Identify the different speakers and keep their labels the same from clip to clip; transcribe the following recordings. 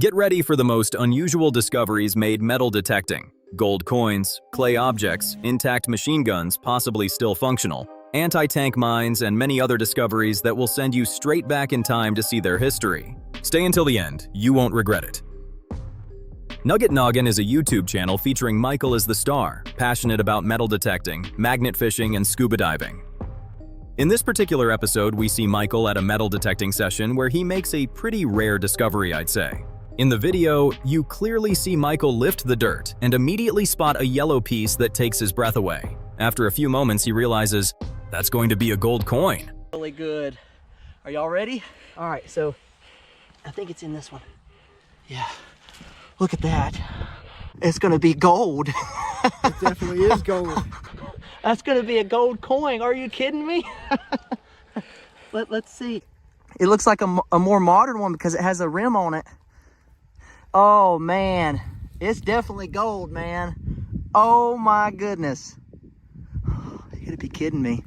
Speaker 1: Get ready for the most unusual discoveries made metal detecting. Gold coins, clay objects, intact machine guns possibly still functional, anti-tank mines, and many other discoveries that will send you straight back in time to see their history. Stay until the end, you won't regret it. Nugget Noggin is a YouTube channel featuring Michael as the star, passionate about metal detecting, magnet fishing, and scuba diving. In this particular episode, we see Michael at a metal detecting session where he makes a pretty rare discovery, I'd say. In the video, you clearly see Michael lift the dirt and immediately spot a yellow piece that takes his breath away. After a few moments, he realizes that's going to be a gold coin.
Speaker 2: Really good. Are y'all ready? All right, so I think it's in this one. Yeah, look at that. It's gonna be gold.
Speaker 3: It definitely is gold.
Speaker 2: That's gonna be a gold coin. Are you kidding me? Let's see. It looks like a more modern one because it has a rim on it. Oh man, it's definitely gold, man. Oh my goodness. You gotta be kidding me.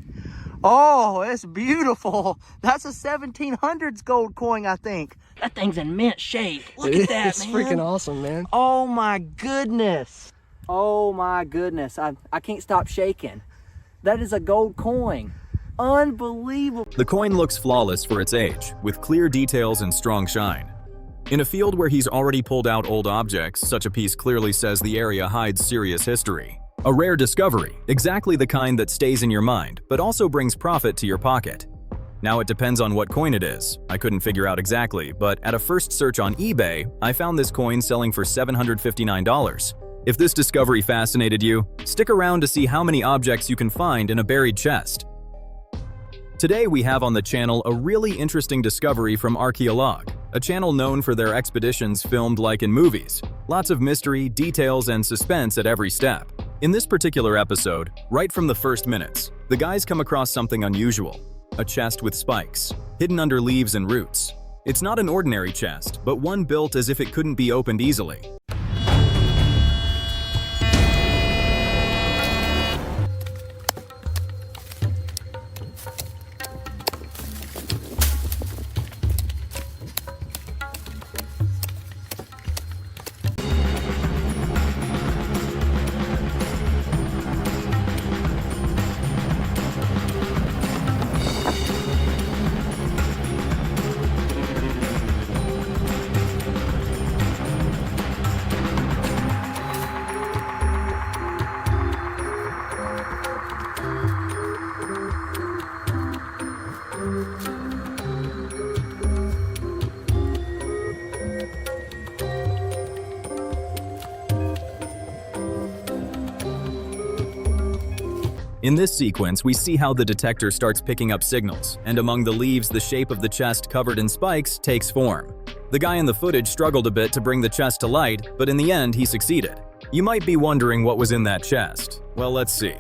Speaker 2: Oh, it's beautiful. That's a 1700s gold coin, I think. That thing's in mint shape. Look at that, man.
Speaker 3: It's freaking awesome, man.
Speaker 2: Oh my goodness. Oh my goodness. I can't stop shaking. That is a gold coin. Unbelievable.
Speaker 1: The coin looks flawless for its age, with clear details and strong shine. In a field where he's already pulled out old objects, such a piece clearly says the area hides serious history. A rare discovery, exactly the kind that stays in your mind, but also brings profit to your pocket. Now it depends on what coin it is. I couldn't figure out exactly, but at a first search on eBay, I found this coin selling for $759. If this discovery fascinated you, stick around to see how many objects you can find in a buried chest. Today we have on the channel a really interesting discovery from Archeolog, a channel known for their expeditions filmed like in movies. Lots of mystery, details, and suspense at every step. In this particular episode, right from the first minutes, the guys come across something unusual. A chest with spikes, hidden under leaves and roots. It's not an ordinary chest, but one built as if it couldn't be opened easily. In this sequence, we see how the detector starts picking up signals, and among the leaves, the shape of the chest covered in spikes takes form. The guy in the footage struggled a bit to bring the chest to light, but in the end, he succeeded. You might be wondering what was in that chest. Well, let's see.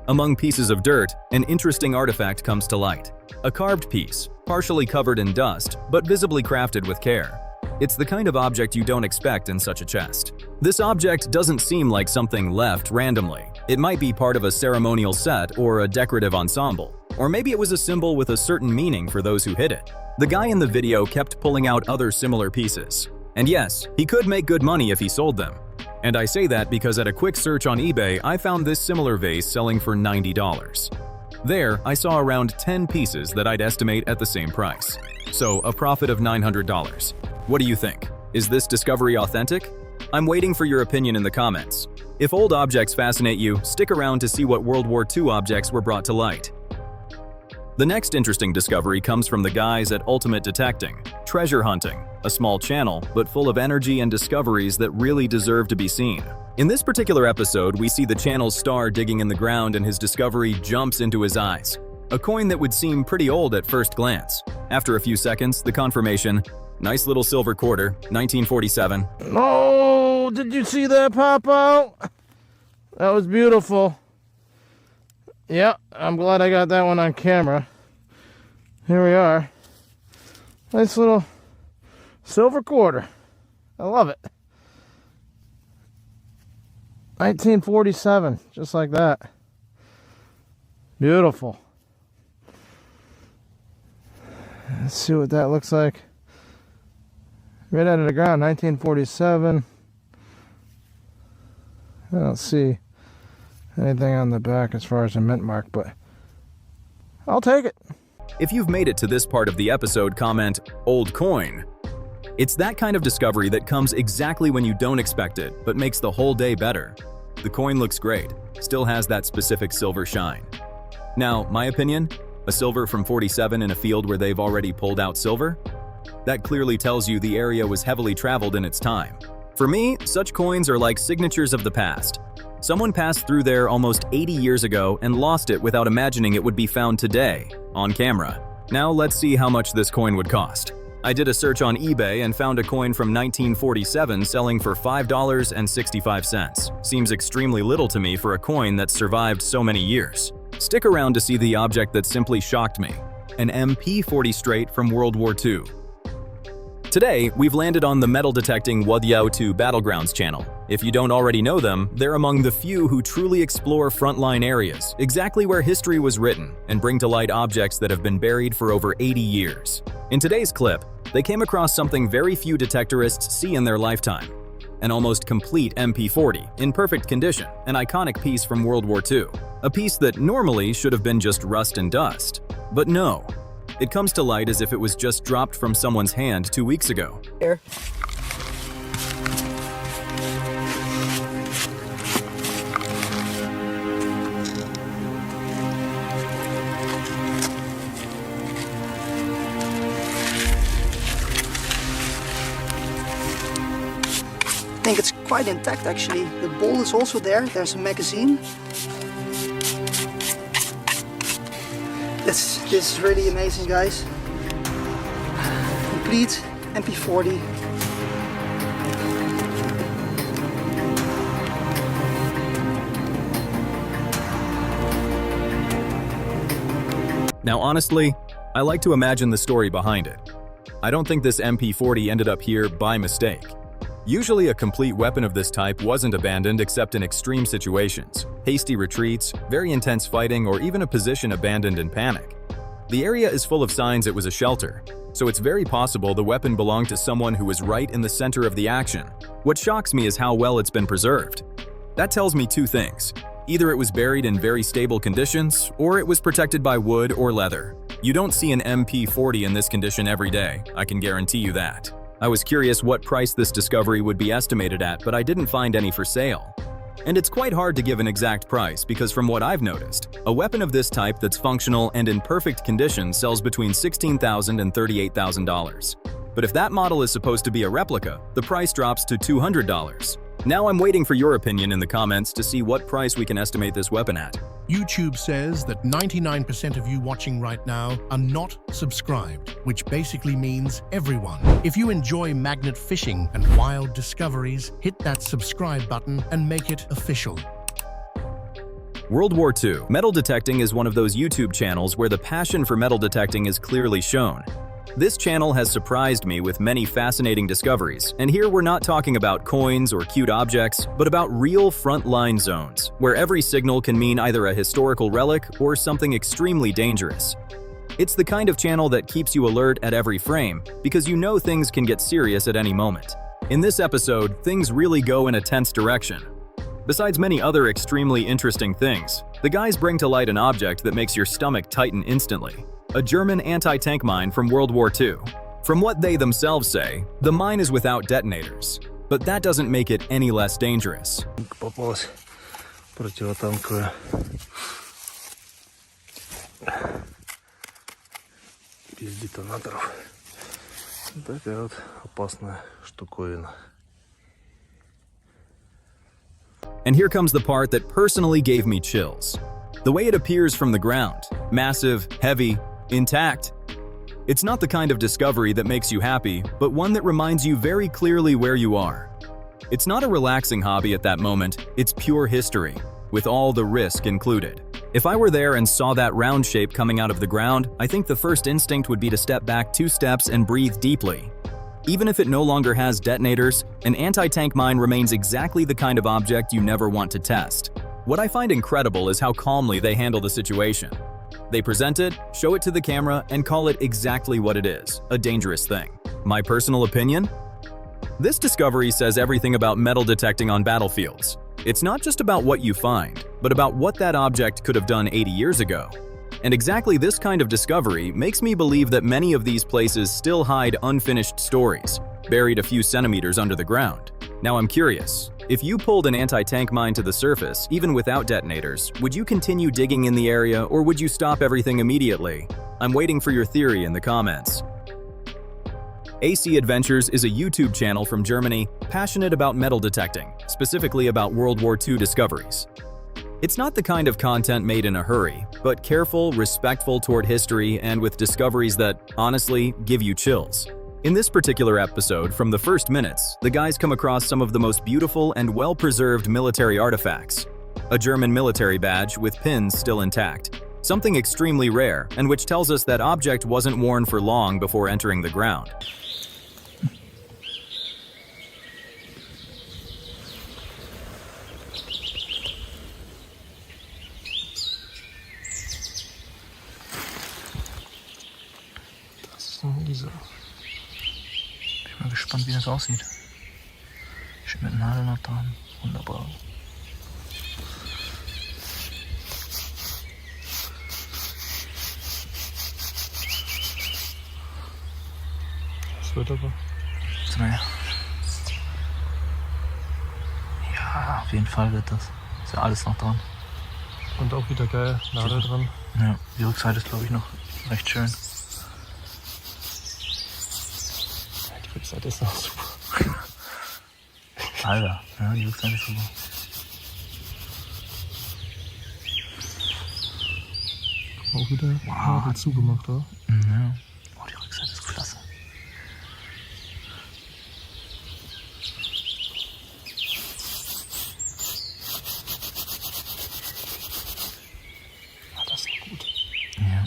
Speaker 1: Among pieces of dirt, an interesting artifact comes to light. A carved piece, partially covered in dust, but visibly crafted with care. It's the kind of object you don't expect in such a chest. This object doesn't seem like something left randomly. It might be part of a ceremonial set or a decorative ensemble. Or maybe it was a symbol with a certain meaning for those who hid it. The guy in the video kept pulling out other similar pieces. And yes, he could make good money if he sold them. And I say that because at a quick search on eBay, I found this similar vase selling for $90. There, I saw around 10 pieces that I'd estimate at the same price. So, a profit of $900. What do you think? Is this discovery authentic? I'm waiting for your opinion in the comments. If old objects fascinate you, stick around to see what World War II objects were brought to light. The next interesting discovery comes from the guys at Ultimate Detecting, Treasure Hunting, a small channel, but full of energy and discoveries that really deserve to be seen. In this particular episode, we see the channel's star digging in the ground and his discovery jumps into his eyes. A coin that would seem pretty old at first glance. After a few seconds, the confirmation, nice little silver quarter, 1947.
Speaker 3: Oh, did you see that pop out? That was beautiful. Yeah, I'm glad I got that one on camera. Here we are. Nice little silver quarter. I love it. 1947, just like that. Beautiful. Let's see what that looks like. Right out of the ground, 1947. I don't see anything on the back as far as a mint mark, but I'll take it.
Speaker 1: If you've made it to this part of the episode, comment, old coin. It's that kind of discovery that comes exactly when you don't expect it, but makes the whole day better. The coin looks great, still has that specific silver shine. Now, my opinion, a silver from 47 in a field where they've already pulled out silver? That clearly tells you the area was heavily traveled in its time. For me, such coins are like signatures of the past. Someone passed through there almost 80 years ago and lost it without imagining it would be found today, on camera. Now let's see how much this coin would cost. I did a search on eBay and found a coin from 1947 selling for $5.65. Seems extremely little to me for a coin that's survived so many years. Stick around to see the object that simply shocked me, an MP40 straight from World War II. Today, we've landed on the metal detecting World War II Battlegrounds channel. If you don't already know them, they're among the few who truly explore frontline areas, exactly where history was written, and bring to light objects that have been buried for over 80 years. In today's clip, they came across something very few detectorists see in their lifetime. An almost complete MP40, in perfect condition, an iconic piece from World War II. A piece that normally should have been just rust and dust. But no. It comes to light as if it was just dropped from someone's hand 2 weeks ago.
Speaker 2: Here.
Speaker 4: I think it's quite intact actually. The ball is also there. There's a magazine. This is really amazing, guys. Complete MP40.
Speaker 1: Now honestly, I like to imagine the story behind it. I don't think this MP40 ended up here by mistake. Usually a complete weapon of this type wasn't abandoned except in extreme situations, hasty retreats, very intense fighting, or even a position abandoned in panic. The area is full of signs it was a shelter, so it's very possible the weapon belonged to someone who was right in the center of the action. What shocks me is how well it's been preserved. That tells me two things. Either it was buried in very stable conditions, or it was protected by wood or leather. You don't see an MP40 in this condition every day, I can guarantee you that. I was curious what price this discovery would be estimated at, but I didn't find any for sale. And it's quite hard to give an exact price because from what I've noticed, a weapon of this type that's functional and in perfect condition sells between $16,000 and $38,000. But if that model is supposed to be a replica, the price drops to $200. Now I'm waiting for your opinion in the comments to see what price we can estimate this weapon at.
Speaker 5: YouTube says that 99% of you watching right now are not subscribed, which basically means everyone. If you enjoy magnet fishing and wild discoveries, hit that subscribe button and make it official.
Speaker 1: World War II. Metal detecting is one of those YouTube channels where the passion for metal detecting is clearly shown. This channel has surprised me with many fascinating discoveries, and here we're not talking about coins or cute objects, but about real frontline zones, where every signal can mean either a historical relic or something extremely dangerous. It's the kind of channel that keeps you alert at every frame, because you know things can get serious at any moment. In this episode, things really go in a tense direction. Besides many other extremely interesting things, the guys bring to light an object that makes your stomach tighten instantly. A German anti-tank mine from World War II. From what they themselves say, the mine is without detonators, but that doesn't make it any less dangerous.
Speaker 3: Попалась противотанковая. Без детонаторов. Такая вот опасная штуковина.
Speaker 1: And here comes the part that personally gave me chills. The way it appears from the ground, massive, heavy, intact. It's not the kind of discovery that makes you happy, but one that reminds you very clearly where you are. It's not a relaxing hobby at that moment, it's pure history, with all the risk included. If I were there and saw that round shape coming out of the ground, I think the first instinct would be to step back 2 steps and breathe deeply. Even if it no longer has detonators, an anti-tank mine remains exactly the kind of object you never want to test. What I find incredible is how calmly they handle the situation. They present it, show it to the camera, and call it exactly what it is, a dangerous thing. My personal opinion? This discovery says everything about metal detecting on battlefields. It's not just about what you find, but about what that object could have done 80 years ago. And exactly this kind of discovery makes me believe that many of these places still hide unfinished stories, buried a few centimeters under the ground. Now I'm curious, if you pulled an anti-tank mine to the surface, even without detonators, would you continue digging in the area or would you stop everything immediately? I'm waiting for your theory in the comments. AC Adventures is a YouTube channel from Germany passionate about metal detecting, specifically about World War II discoveries. It's not the kind of content made in a hurry, but careful, respectful toward history and with discoveries that, honestly, give you chills. In this particular episode, from the first minutes, the guys come across some of the most beautiful and well-preserved military artifacts. A German military badge with pins still intact, something extremely rare and which tells us that object wasn't worn for long before entering the ground.
Speaker 2: Diese. Bin mal gespannt, wie das aussieht. Schön mit Nadeln noch dran. Wunderbar.
Speaker 3: Das wird aber.
Speaker 2: Naja. Ja, auf jeden Fall wird das. Ist ja alles noch dran.
Speaker 3: Und auch wieder geil, Nadel dran.
Speaker 2: Ja, die Rückseite ist, glaube ich, noch recht schön.
Speaker 3: Die Rückseite ist auch super.
Speaker 2: Alter, ja, die Rückseite ist super.
Speaker 3: Auch wieder Nadel zugemacht, oder?
Speaker 2: Ja. Oh, die Rückseite ist klasse.
Speaker 3: Ah, das ist gut.
Speaker 2: Ja,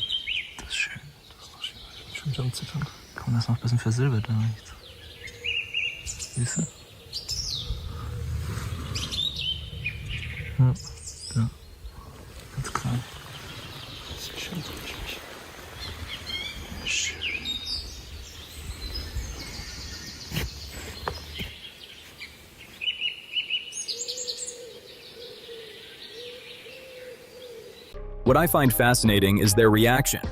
Speaker 2: das ist schön.
Speaker 3: Das ist noch schön. Ich bin schon wieder am Zittern.
Speaker 2: Komm, das ist noch ein bisschen versilbert, da rechts. Siehst du?
Speaker 3: Ja.
Speaker 2: Ja. Ganz klar.
Speaker 3: Das sieht schön aus.
Speaker 2: Schön.
Speaker 1: What I find fascinating is their reaction.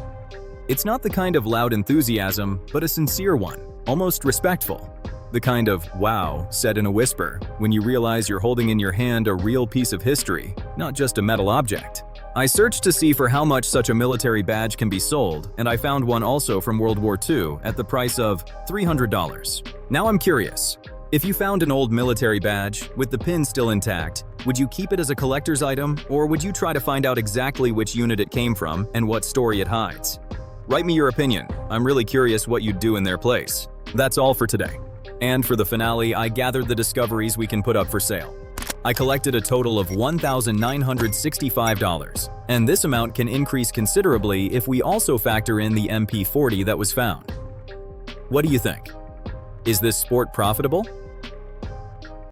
Speaker 1: It's not the kind of loud enthusiasm, but a sincere one, almost respectful. The kind of wow said in a whisper when you realize you're holding in your hand a real piece of history, not just a metal object. I searched to see for how much such a military badge can be sold, and I found one also from World War II at the price of $300. Now I'm curious, if you found an old military badge with the pin still intact, would you keep it as a collector's item, or would you try to find out exactly which unit it came from and what story it hides? Write me your opinion. I'm really curious what you'd do in their place. That's all for today. And for the finale, I gathered the discoveries we can put up for sale. I collected a total of $1,965, and this amount can increase considerably if we also factor in the MP40 that was found. What do you think? Is this sport profitable?